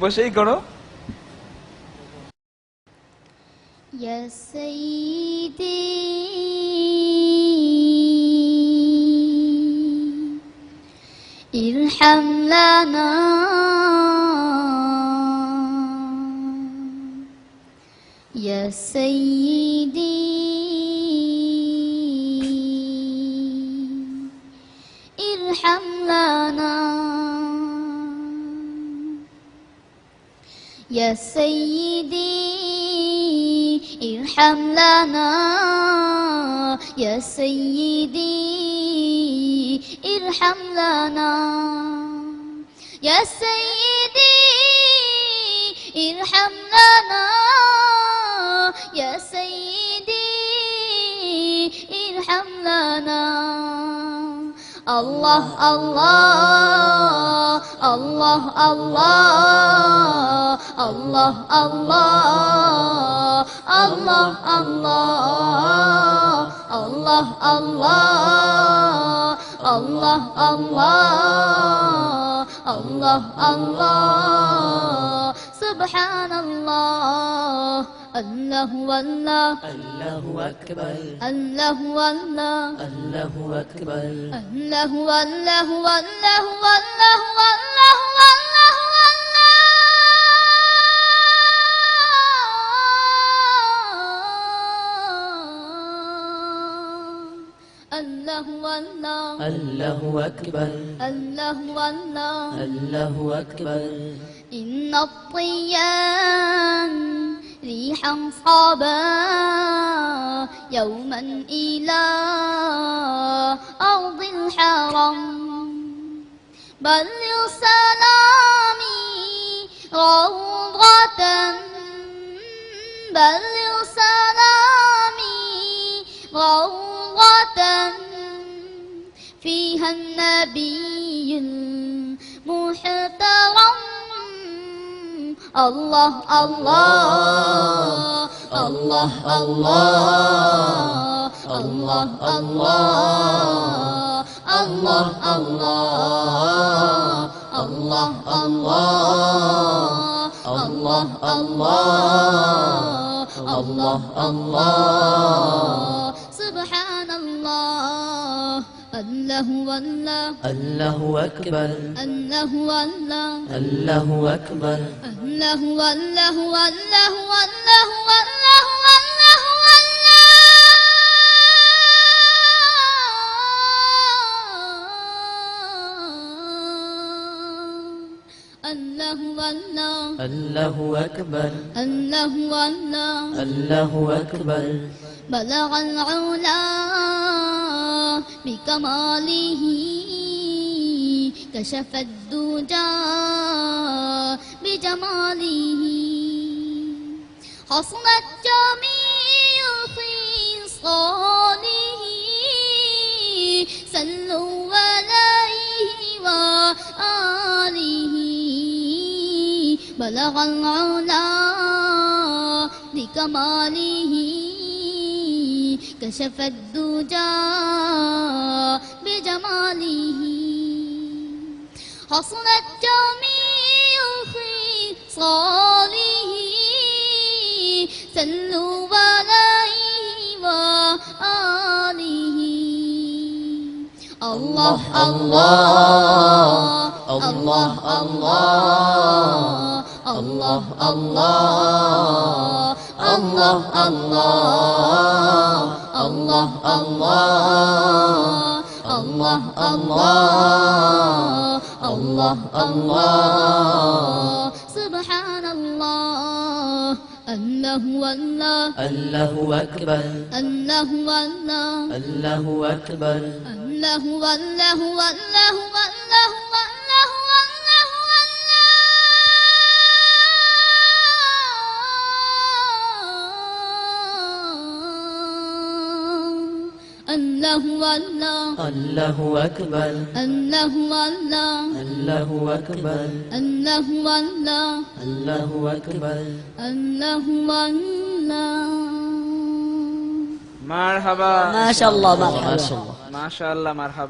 বসেই করো। ইয়া সাইয়্যিদি ইরহাম লানা ইয়া সাইয়্যিদি ইরহাম লানা ইয়া সাইয়্যিদি ইরহাম লানা ইয়া সাইয়্যিদি ইরহাম লানা ইয়া সাইয়্যিদি ইরহাম লানা ইয়া সাইয়্যিদি ইরহাম লানা আল্লাহ আল্লাহ আল্লাহ আল্লাহ আল্লাহ আল্লাহ আল্লাহ আল্লাহ আল্লাহ আল্লাহ আল্লাহ আল্লাহ আল্লাহ আল্লাহ সুবহানাল্লাহ আল্লাহু আল্লাহ আল্লাহু আকবার আল্লাহু আল্লাহ আল্লাহু আকবার আল্লাহু আল্লাহু আল্লাহু আল্লাহু আল্লাহু আল্লাহু আল্লাহু আল্লাহ আল্লাহু আকবার আল্লাহু আল্লাহ আল্লাহু আকবার إن الطيان ريحا صابا يوما إلى أرض الحرم بلغ سلامي روضة بلغ سلامي روضة فيها النبي المحترم الله الله الله الله الله الله الله الله الله الله الله سبحان الله الله والله الله أكبر الله والله الله أكبر الله والله والله والله والله والله الله والله الله أكبر الله والله الله أكبر بلغ العلا بكماله كشف الدجى بجماله حصلت جميع خصاله صلوا عليه وآله بلغ العلا بكماله كشف الدجى بجماله حصلت جميع خصاله صلوا عليه وآله الله الله الله الله الله الله الله الله الله الله الله الله سبحان الله الله والله الله أكبر الله والله الله أكبر الله والله والله والله والله الله والله الله أكبر الله والله الله أكبر الله والله الله أكبر الله والله মারহাবা মাশাআল্লাহ মারহাবা মাশাআল্লাহ মারহাবা।